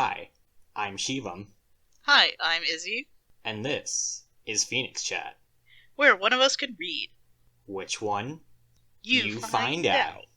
Hi, I'm Shivam, Hi, I'm Izzy, and this is PhoenixChat. where one of us can read. Which one? You find out.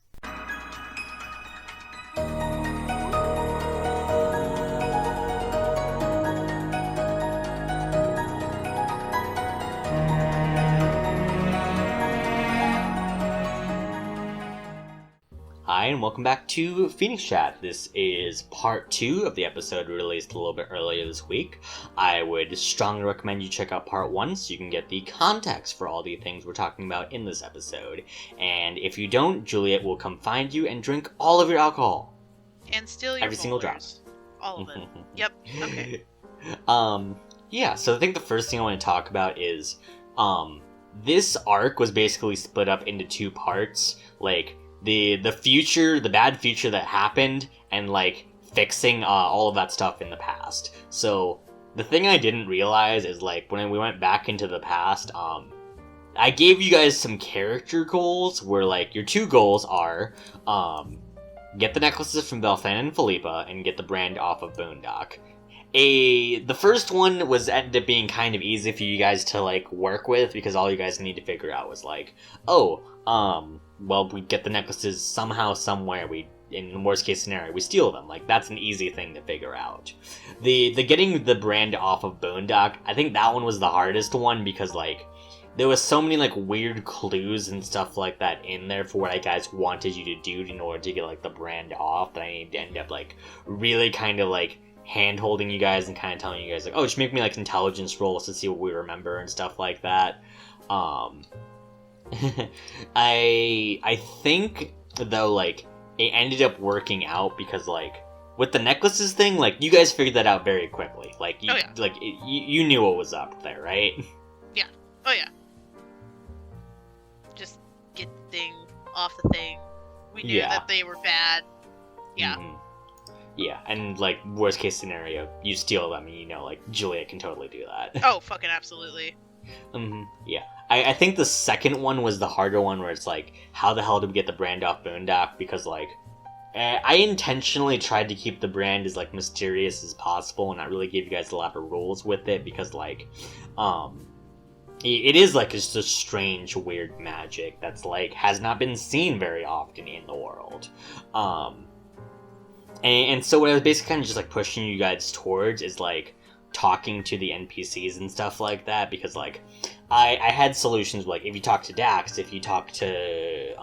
Hi, and welcome back to PhoenixChat. This is part 2 of the episode released a little bit earlier this week. I would strongly recommend you check out part 1 so you can get the context for all the things we're talking about in this episode. And if you don't, Juliet will come find you and drink all of your alcohol. And steal your Every single drop. All of it. Yep, okay. Yeah, so I think the first thing I want to talk about is, this arc was basically split up into 2 parts, like, the future, the bad future that happened, and, like, fixing, all of that stuff in the past. So, the thing I didn't realize is, like, when we went back into the past, I gave you guys some character goals, where, like, your 2 goals are, get the necklaces from Belthan and Philippa, and get the brand off of Boondock. The first one was ended up being kind of easy for you guys to, like, work with, because all you guys need to figure out was, like, well, we get the necklaces somehow, somewhere, in the worst case scenario, we steal them. Like, that's an easy thing to figure out. The getting the brand off of Boondock, I think that one was the hardest one, because, like, there was so many, like, weird clues and stuff like that in there for what I guys wanted you to do in order to get, like, the brand off, that I need to end up, like, really kind of, like, hand-holding you guys and kind of telling you guys, like, oh, just make me, like, intelligence rolls to see what we remember and stuff like that. I think, though, like, it ended up working out because, like, with the necklaces thing, like, you guys figured that out very quickly. Like, you knew what was up there, right? Yeah. Oh, yeah. Just get the thing off the thing. We knew that they were bad. Yeah. Mm-hmm. Yeah, and, like, worst case scenario, you steal them and you know, like, Juliet can totally do that. Oh, fucking absolutely. Yeah. I think the second one was the harder one, where it's like, how the hell do we get the brand off Boondock? Because, like, I intentionally tried to keep the brand as, like, mysterious as possible and not really give you guys a lot of rules with it, because, like, it is, like, just a strange, weird magic that's, like, has not been seen very often in the world. And so what I was basically kind of just, like, pushing you guys towards is, like, talking to the NPCs and stuff like that, because, like, I had solutions, like, if you talk to Dax, if you talk to,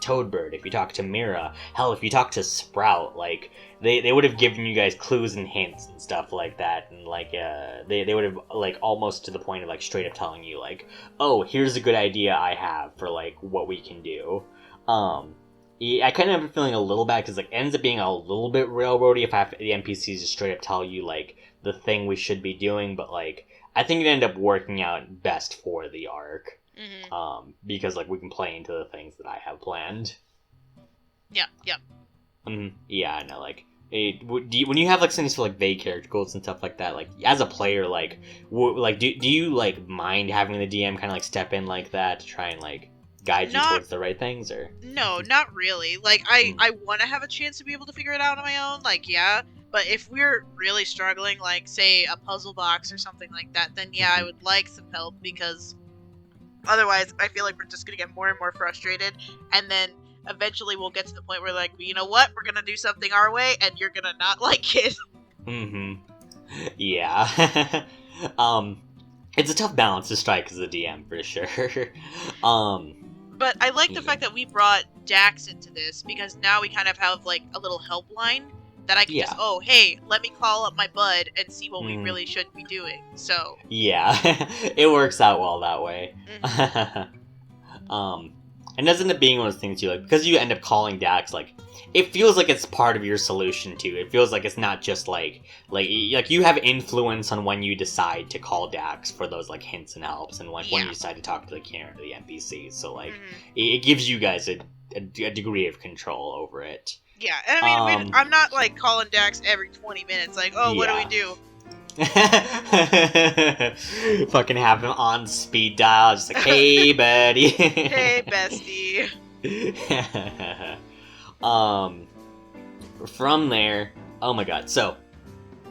Toadbird, if you talk to Mira, hell, if you talk to Sprout, like, they would have given you guys clues and hints and stuff like that, and, like, they would have, like, almost to the point of, like, straight up telling you, like, oh, here's a good idea I have for, like, what we can do. I kind of have a feeling a little bad, because, like, it ends up being a little bit railroady if I have the NPCs just straight up tell you, like, the thing we should be doing, but, like, I think it ended up working out best for the arc. Mm-hmm. Because, like, we can play into the things that I have planned. Yeah. Yeah, I know, like, when you have, like, some sort of, like, vague character goals and stuff like that, like, as a player, like, do you, like, mind having the DM kind of, like, step in like that to try and, like, guide you towards the right things, or? No, not really. Like, I want to have a chance to be able to figure it out on my own, like, yeah. But if we're really struggling, like, say, a puzzle box or something like that, then yeah, I would like some help, because otherwise I feel like we're just going to get more and more frustrated, and then eventually we'll get to the point where, like, you know what, we're going to do something our way, and you're going to not like it. Yeah. It's a tough balance to strike as a DM, for sure. But I like the fact that we brought Dax into this, because now we kind of have, like, a little helpline that I can just, oh, hey, let me call up my bud and see what we really should be doing, so. Yeah, it works out well that way. And doesn't it being one of those things too, like, because you end up calling Dax, like, it feels like it's part of your solution too. It feels like it's not just like you have influence on when you decide to call Dax for those, like, hints and helps, and when you decide to talk to the NPCs. So, like, it gives you guys a degree of contrul over it. Yeah, and I mean, I'm not, like, calling Dax every 20 minutes, like, oh, what do we do? Fucking have him on speed dial, just like, hey, buddy. Hey, bestie. From there, oh my god, so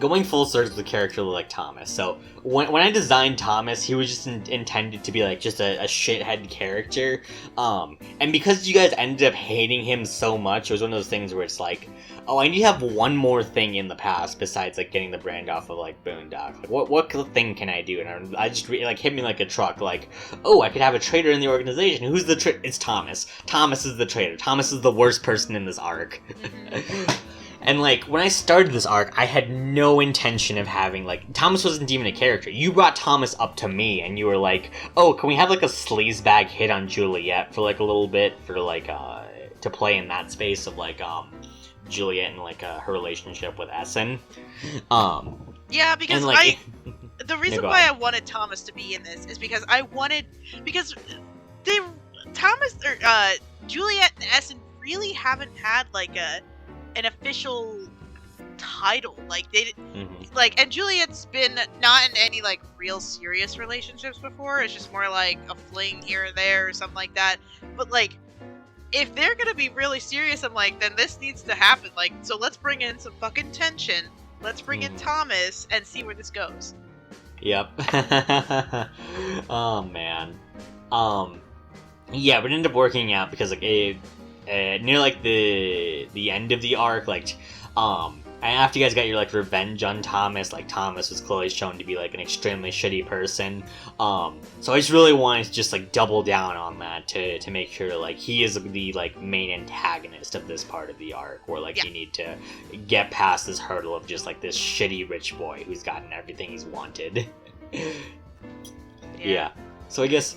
going full circle with a character like Thomas. So when I designed Thomas, he was just intended to be like just a shithead character. And because you guys ended up hating him so much, it was one of those things where it's like, oh, I need to have one more thing in the past besides like getting the brand off of like Boondock. Like, what thing can I do? And I just like hit me like a truck. Like, oh, I could have a traitor in the organization. Who's the traitor? It's Thomas. Thomas is the traitor. Thomas is the worst person in this arc. And, like, when I started this arc, I had no intention of having, like, Thomas wasn't even a character. You brought Thomas up to me, and you were like, oh, can we have, like, a sleazebag hit on Juliet for, like, a little bit, for, like, to play in that space of, like, Juliet and, like, her relationship with Essen. Yeah, because and, like, the reason why I wanted Thomas to be in this is because Juliet and Essen really haven't had, like, an official title. Like, they like, and Juliet's been not in any like real serious relationships before. It's just more like a fling here or there or something like that. But like, if they're gonna be really serious, I'm like, then this needs to happen. Like, so let's bring in some fucking tension. Let's bring in Thomas and see where this goes. Yep. Oh man. Yeah, but it ended up working out because like near like the end of the arc, like after you guys got your like revenge on Thomas, like Thomas was clearly shown to be like an extremely shitty person. So I just really wanted to just like double down on that to make sure like he is the like main antagonist of this part of the arc, where like you need to get past this hurdle of just like this shitty rich boy who's gotten everything he's wanted. Yeah. So I guess,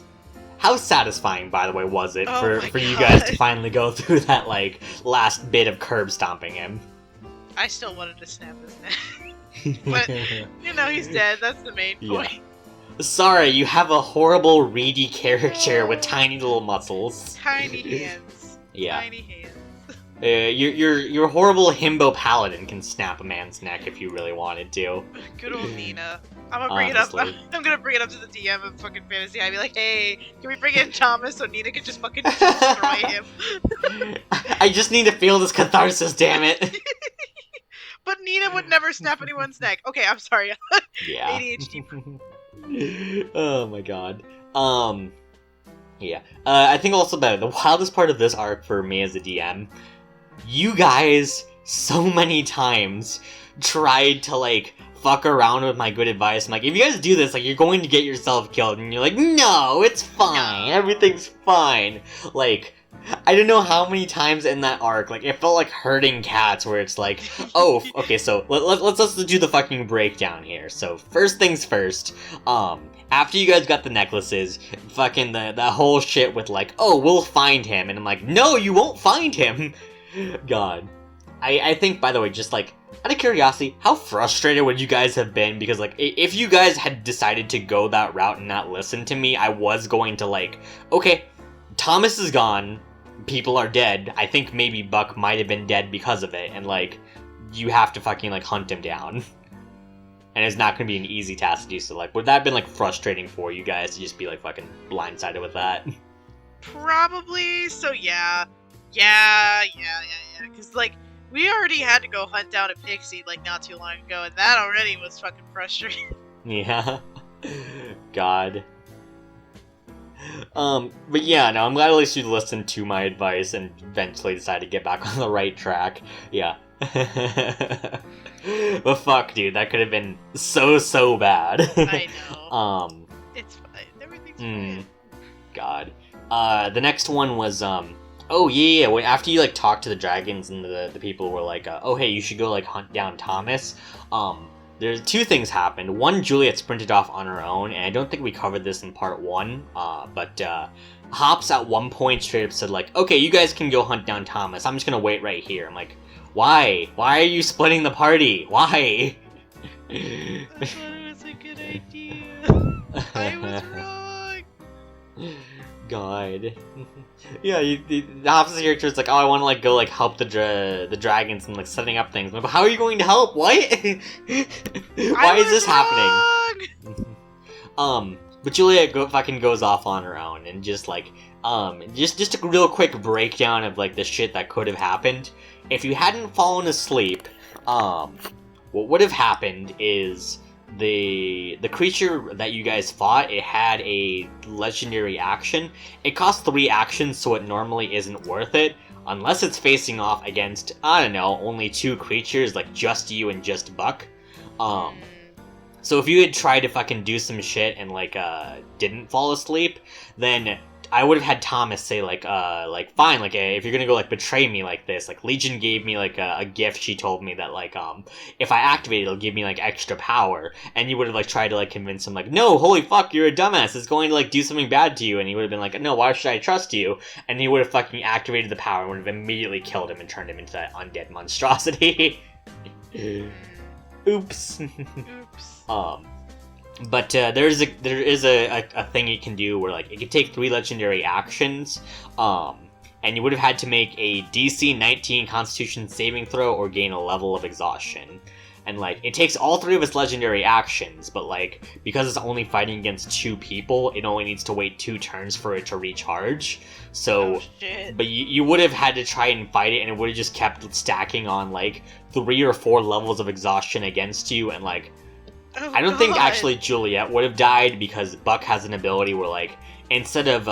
how satisfying, by the way, was it for you guys to finally go through that, like, last bit of curb stomping him? I still wanted to snap his neck. But, you know, he's dead. That's the main point. Yeah. Sorry, you have a horrible, reedy character with tiny little muscles. Tiny hands. Yeah. Tiny hands. Your horrible himbo paladin can snap a man's neck if you really wanted to. Good old Nina. I'm gonna bring it up. I'm gonna bring it up to the DM of fucking Fantasy. I'd be like, hey, can we bring in Thomas so Nina can just fucking destroy him? I just need to feel this catharsis, damn it. But Nina would never snap anyone's neck. Okay, I'm sorry. Yeah. ADHD. Oh my god. Yeah. I think also the wildest part of this arc for me as a DM, you guys so many times tried to like fuck around with my good advice. I'm like, if you guys do this, like, you're going to get yourself killed. And you're like, no, it's fine. Everything's fine. Like, I don't know how many times in that arc, like, it felt like herding cats, where it's like, oh, okay, so let's do the fucking breakdown here. So, first things first, after you guys got the necklaces, fucking the whole shit with like, oh, we'll find him. And I'm like, no, you won't find him. God. I think, by the way, just like, out of curiosity, how frustrated would you guys have been? Because, like, if you guys had decided to go that route and not listen to me, I was going to, like, okay, Thomas is gone, people are dead, I think maybe Buck might have been dead because of it, and, like, you have to fucking, like, hunt him down. And it's not going to be an easy task to do so. Like, would that have been, like, frustrating for you guys to just be, like, fucking blindsided with that? Probably, so yeah. Yeah, because, like, we already had to go hunt down a pixie, like, not too long ago, and that already was fucking frustrating. Yeah. God. But yeah, no, I'm glad at least you listened to my advice and eventually decided to get back on the right track. Yeah. But fuck, dude, that could have been so bad. I know. It's fine. Everything's fine. God. The next one was, oh, yeah, after you, like, talked to the dragons and the people were like, oh, hey, you should go, like, hunt down Thomas, there's two things happened. One, Juliet sprinted off on her own, and I don't think we covered this in part one, but Hops at one point straight up said, like, okay, you guys can go hunt down Thomas, I'm just gonna wait right here. I'm like, why? Why are you splitting the party? Why? I thought it was a good idea. I was wrong. God. Yeah, the opposite character is like, oh, I want to like go like help the dragons and like setting up things. I'm like, how are you going to help? What? Why is this happening? But Julia fucking goes off on her own and just like, just a real quick breakdown of like the shit that could have happened if you hadn't fallen asleep. what would have happened is the creature that you guys fought, it had a legendary action. It costs 3 actions, so it normally isn't worth it unless it's facing off against, I don't know, only 2 creatures, like just you and just Buck. So if you had tried to fucking do some shit and like didn't fall asleep, then I would have had Thomas say like fine, like if you're gonna go like betray me like this, like Legion gave me like a gift. She told me that like if I activate it, it'll give me like extra power, and you would have like tried to like convince him like, no, holy fuck, you're a dumbass, it's going to like do something bad to you, and he would have been like, no, why should I trust you? And he would have fucking activated the power and would have immediately killed him and turned him into that undead monstrosity. Oops. But there is a thing you can do where like it can take 3 legendary actions, and you would have had to make a DC 19 Constitution saving throw or gain a level of exhaustion. And like it takes all 3 of its legendary actions, but like because it's only fighting against 2 people, it only needs to wait 2 turns for it to recharge. So, but you would have had to try and fight it, and it would have just kept stacking on like 3 or 4 levels of exhaustion against you, and like. I don't think actually Juliet would have died because Buck has an ability where like instead of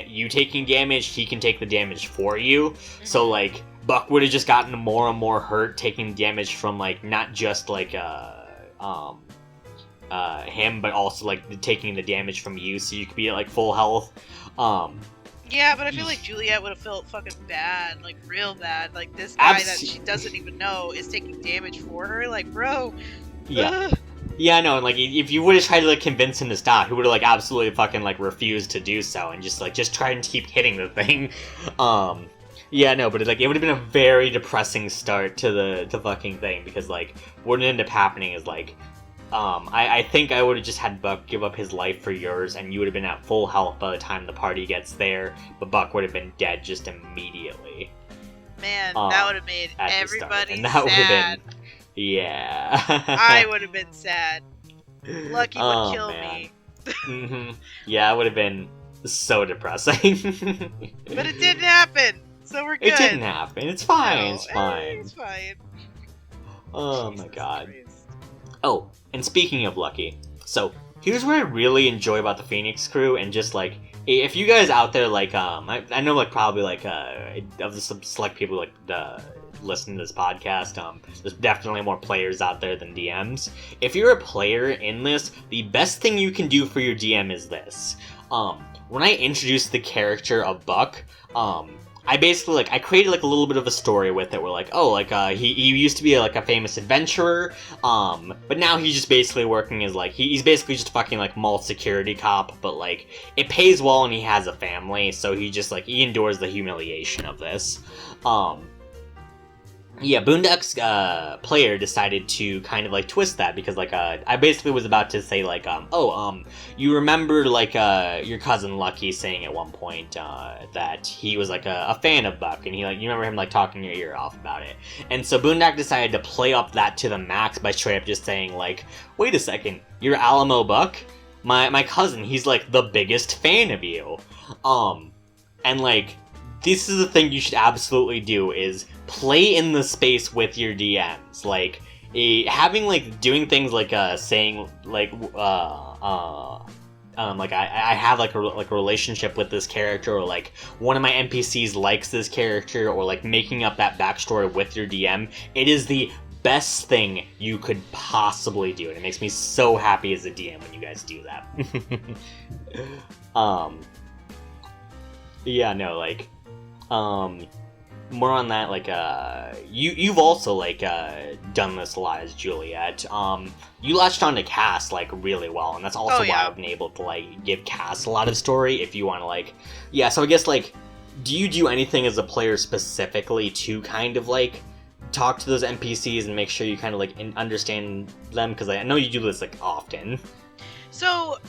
you taking damage, he can take the damage for you. So like Buck would have just gotten more and more hurt taking damage from like not just like him, but also like taking the damage from you, so you could be at like full health. Yeah, but I feel like Juliet would have felt fucking bad, like real bad. Like this guy that she doesn't even know is taking damage for her. Like, bro. Yeah. Yeah, no, and like if you would have tried to like convince him to stop, he would have like absolutely fucking like refused to do so, and just try and keep hitting the thing. Yeah, no, but it would have been a very depressing start to the fucking thing, because like what would end up happening is like I think I would have just had Buck give up his life for yours, and you would have been at full health by the time the party gets there, but Buck would have been dead just immediately. Man, that would have made everybody and that sad. Would have been. Yeah. I would have been sad. Lucky would kill me. Yeah, it would have been so depressing. But it didn't happen, so we're good. It didn't happen. It's fine. No, it's fine. It's fine. Oh Jesus my god. Christ. Oh, and speaking of Lucky, so here's what I really enjoy about the Phoenix crew, and just like if you guys out there like I know like probably like of the select people like listen to this podcast, there's definitely more players out there than DMs. If you're a player in this, the best thing you can do for your DM is this. When I introduced the character of Buck, I basically like I created like a little bit of a story with it where like, oh, like he used to be like a famous adventurer, but now he's just basically working as like he's basically just fucking like mall security cop, but like it pays well and he has a family, so he just like he endures the humiliation of this. Yeah, Boondock's player decided to kind of like twist that, because like I basically was about to say like you remember like your cousin Lucky saying at one point that he was like a fan of Buck, and he like you remember him like talking your ear off about it, and so Boondock decided to play up that to the max by straight up just saying like, wait a second, you're Alamo Buck? My cousin, he's like the biggest fan of you, and like this is the thing you should absolutely do is play in the space with your DMs, like having like doing things like saying like I have like a relationship with this character, or like one of my NPCs likes this character, or like making up that backstory with your DM. It is the best thing you could possibly do, and it makes me so happy as a DM when you guys do that. Yeah, no, like more on that, like you've also like done this a lot as Juliet. You latched onto Cass like really well, and that's also why I've been able to like give Cass a lot of story if you want to like so I guess like do you do anything as a player specifically to kind of like talk to those NPCs and make sure you kind of like understand them, because I know you do this like often? So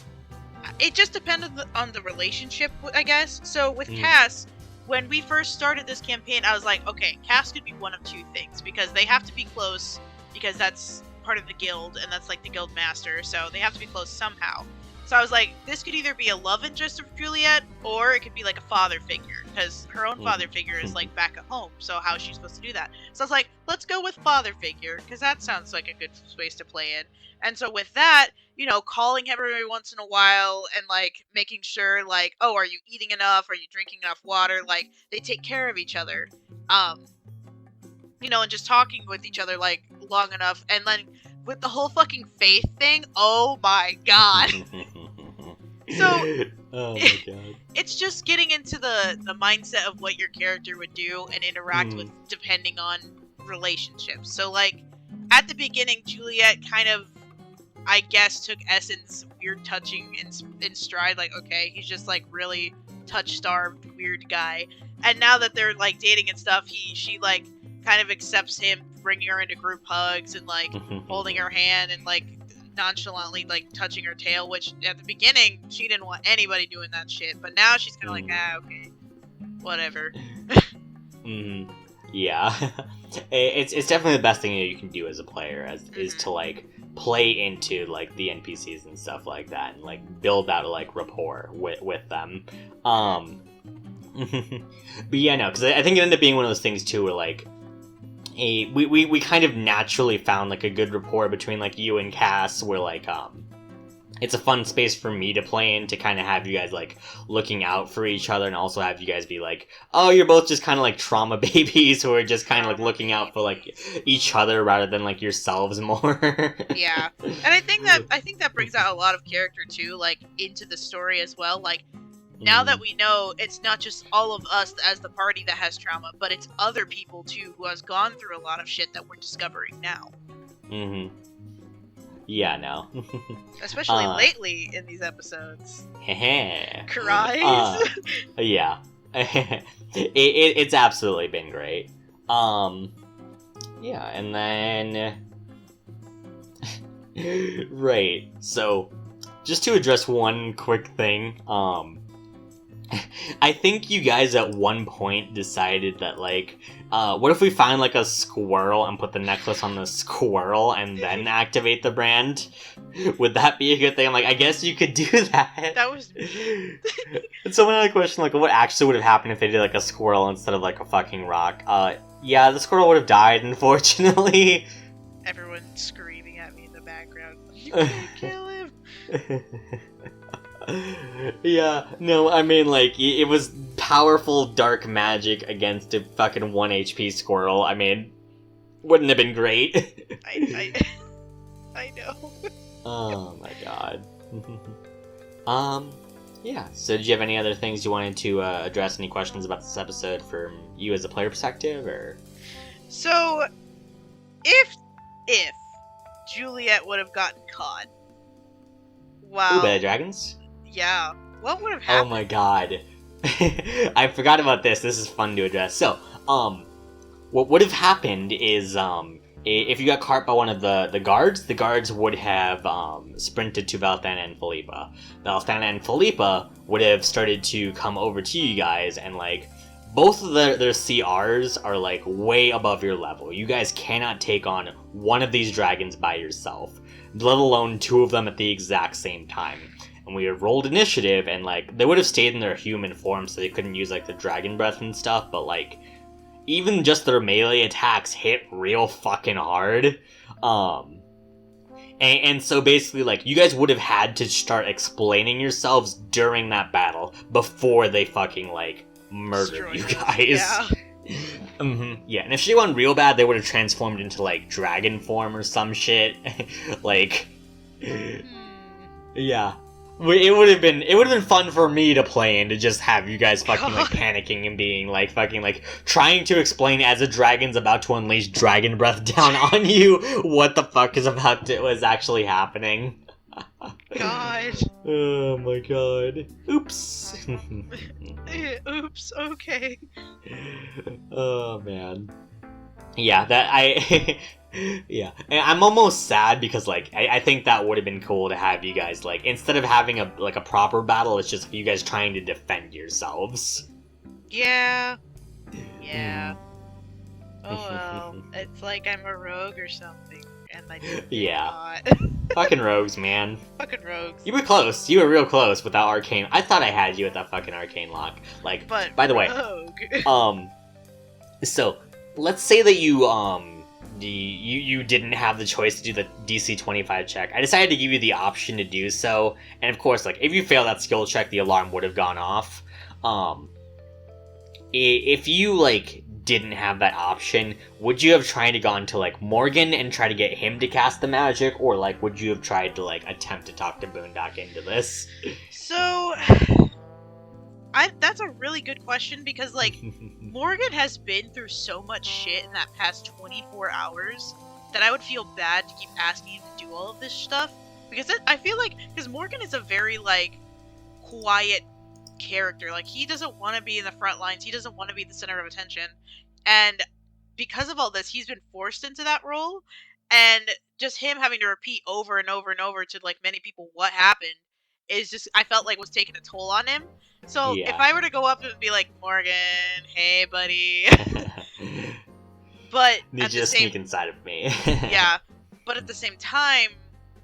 it just depended on the relationship, I guess. So with Cass, when we first started this campaign, I was like, okay, Cass could be one of 2 things, because they have to be close, because that's part of the guild, and that's like the guild master, so they have to be close somehow. So So I was like, this could either be a love interest of Juliet, or it could be like a father figure, because her own father figure is like back at home. So how is she supposed to do that? So I was like, let's go with father figure, because that sounds like a good space to play in. And so with that, you know, calling him every once in a while and like making sure like, oh, are you eating enough? Are you drinking enough water? Like they take care of each other. You know, and just talking with each other like long enough, and then with the whole fucking faith thing, oh my god. So oh my god. It's just getting into the mindset of what your character would do and interact with depending on relationships. So like at the beginning, Juliet kind of, I guess, took Essen's weird touching in stride. Like, okay, he's just like really touch-starved weird guy. And now that they're like dating and stuff, she like kind of accepts him, bringing her into group hugs and like holding her hand and like nonchalantly like touching her tail, which at the beginning she didn't want anybody doing that shit, but now she's kind of like, okay, whatever. Yeah. It's definitely the best thing that you can do as a player is to like play into like the NPCs and stuff like that and like build that like rapport with them. But yeah, no, because I think it ended up being one of those things too where like we kind of naturally found like a good rapport between like you and Cass, where like it's a fun space for me to play in, to kind of have you guys like looking out for each other, and also have you guys be like, oh, you're both just kind of like trauma babies who are just kind of like looking out for like each other rather than like yourselves more. Yeah, and I think that brings out a lot of character too, like into the story as well. Like now that we know it's not just all of us as the party that has trauma, but it's other people too who has gone through a lot of shit that we're discovering now. Yeah, no. Especially lately in these episodes. Cries. Yeah. It's absolutely been great. Yeah, and then right. So just to address one quick thing, I think you guys at one point decided that, like, what if we find, like, a squirrel and put the necklace on the squirrel and then activate the brand? Would that be a good thing? I'm like, I guess you could do that. That was... And so another question, like, what actually would have happened if they did, like, a squirrel instead of, like, a fucking rock? Yeah, the squirrel would have died, unfortunately. Everyone screaming at me in the background. You can't kill him! Yeah, no, I mean, like, it was powerful dark magic against a fucking 1 HP squirrel. I mean, wouldn't have been great. I know. Oh my god. Yeah, so did you have any other things you wanted to address? Any questions about this episode from you as a player perspective, or? So, if Juliet would have gotten caught, wow. Ooh, Bad Dragons? Yeah. What would have happened? Oh my god. I forgot about this. This is fun to address. So, what would have happened is, if you got caught by one of the guards would have sprinted to Valthana and Philippa. Valthana and Philippa would have started to come over to you guys, and like both of their CRs are like way above your level. You guys cannot take on one of these dragons by yourself, let alone two of them at the exact same time. And we have rolled initiative, and like they would have stayed in their human form, so they couldn't use like the dragon breath and stuff, but like even just their melee attacks hit real fucking hard. And so basically, like, you guys would have had to start explaining yourselves during that battle before they fucking, like, murdered you guys. Yeah. Yeah, and if she went real bad, they would have transformed into, like, dragon form or some shit. Like, yeah. It would have been fun for me to play and to just have you guys fucking like panicking and being like fucking like trying to explain as a dragon's about to unleash dragon breath down on you what the fuck was actually happening. God. Oh my god. Oops. Oops, okay. Oh man. Yeah, yeah, and I'm almost sad because, like, I think that would have been cool to have you guys, like, instead of having a proper battle, it's just you guys trying to defend yourselves. Yeah. Yeah. Oh well, it's like I'm a rogue or something, and I did Yeah. not. Fucking rogues, man. Fucking rogues. You were close. You were real close with that arcane. I thought I had you at that fucking arcane lock. Like, But by the way, so let's say that you didn't have the choice to do the DC 25 check. I decided to give you the option to do so, and of course, like, if you fail that skill check, the alarm would have gone off. If you, like, didn't have that option, would you have tried to gone to, like, Morgan and try to get him to cast the magic, or, like, would you have tried to, like, attempt to talk to Boondock into this? So, that's a really good question, because, like, Morgan has been through so much shit in that past 24 hours that I would feel bad to keep asking him to do all of this stuff, because I feel like, because Morgan is a very, like, quiet character. Like, he doesn't want to be in the front lines, he doesn't want to be the center of attention, and because of all this, he's been forced into that role, and just him having to repeat over and over and over to, like, many people what happened is just, I felt like, was taking a toll on him. So Yeah. if I were to go up and be like, Morgan, hey buddy, but you just sneak inside of me. Yeah, but at the same time,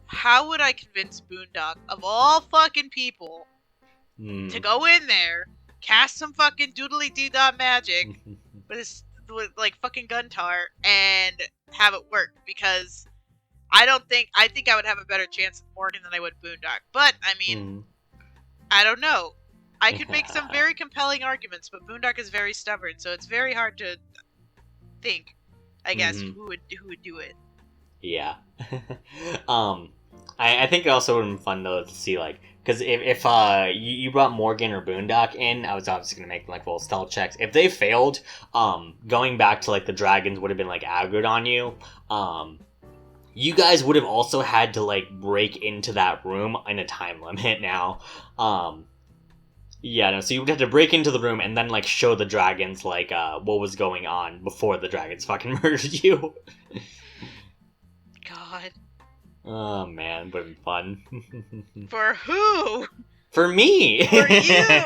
how would I convince Boondock, of all fucking people, to go in there, cast some fucking doodly dee dah magic with like fucking Guntar and have it work? Because I think I would have a better chance with Morgan than I would Boondock. But I mean, I don't know. I could make some very compelling arguments, but Boondock is very stubborn, so it's very hard to think, I guess, who would do it. Yeah. I think it also would have been fun, though, to see, like, because if you brought Morgan or Boondock in, I was obviously going to make, like, little stealth checks. If they failed, going back to, like, the dragons would have been, like, aggroed on you. You guys would have also had to, like, break into that room in a time limit now. Yeah, no, so you would have to break into the room and then, like, show the dragons, like, what was going on before the dragons fucking murdered you. God. Oh, man, would have been fun. For who? For me! For you!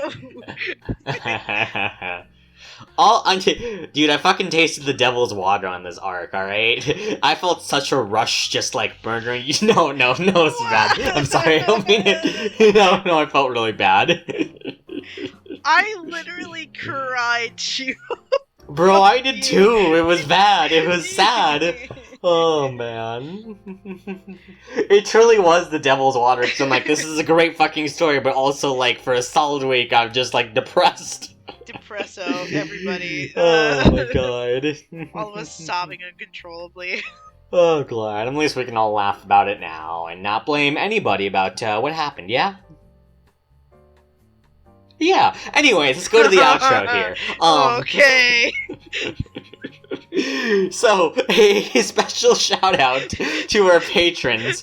Dude, I fucking tasted the devil's water on this arc, alright? I felt such a rush just, like, murdering you. No, it's bad. I'm sorry, I don't mean it. No, I felt really bad. I literally cried, you. Bro, I did too. It was bad. It was sad. Oh, man. It truly was the devil's water, because I'm like, this is a great fucking story, but also, like, for a solid week, I'm just, like, depressed. Depresso, everybody. Oh, my God. All of us sobbing uncontrollably. Oh, glad. At least we can all laugh about it now, and not blame anybody about, what happened, yeah? Yeah. Anyways, let's go to the outro here. Okay. So, a special shout out to our patrons,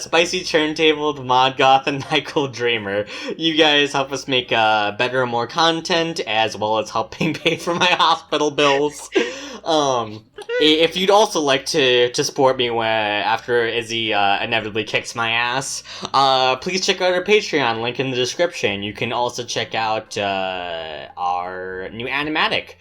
Spicy Turntable, Modgoth, and Michael Dreamer. You guys help us make better and more content, as well as helping pay for my hospital bills. If you'd also like to support me after Izzy inevitably kicks my ass, please check out our Patreon, link in the description. You can also check out our new animatic,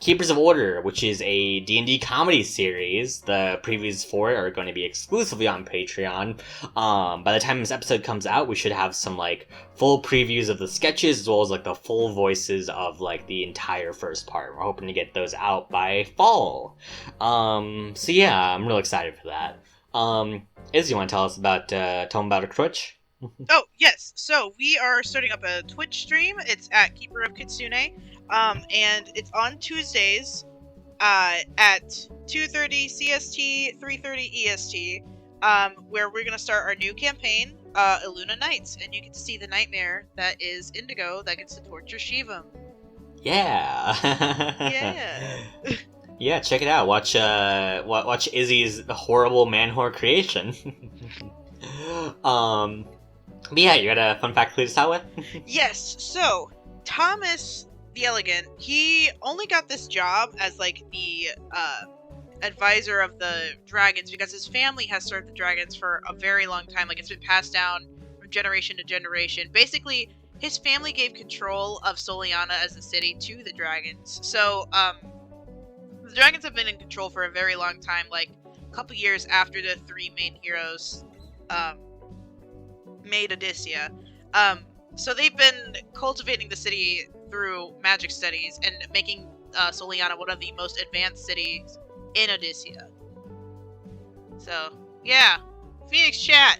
Keepers of Order, which is a D&D comedy series. The previews for it are going to be exclusively on Patreon. By the time this episode comes out, we should have some, like, full previews of the sketches, as well as, like, the full voices of, like, the entire first part. We're hoping to get those out by fall. So yeah, I'm real excited for that. Izzy, you want to tell them about a Twitch? Oh, yes. So, we are starting up a Twitch stream. It's at Keeper of Kitsune. And it's on Tuesdays, at 2:30 CST, 3:30 EST, where we're gonna start our new campaign, Illuna Nights, and you get to see the nightmare that is Indigo that gets to torture Shivam. Yeah. Yeah. Yeah, check it out. Watch Izzy's horrible man-whore creation. But yeah, you got a fun fact to lead us out with? Yes, so, Thomas the Elegant, he only got this job as, like, the, advisor of the dragons because his family has served the dragons for a very long time. Like, it's been passed down from generation to generation. Basically, his family gave control of Soliana as a city to the dragons. So, the dragons have been in control for a very long time. Like, a couple years after the three main heroes made Odysseia. So they've been cultivating the city through magic studies and making Soliana one of the most advanced cities in Odysseia. So, yeah. PhoenixChat,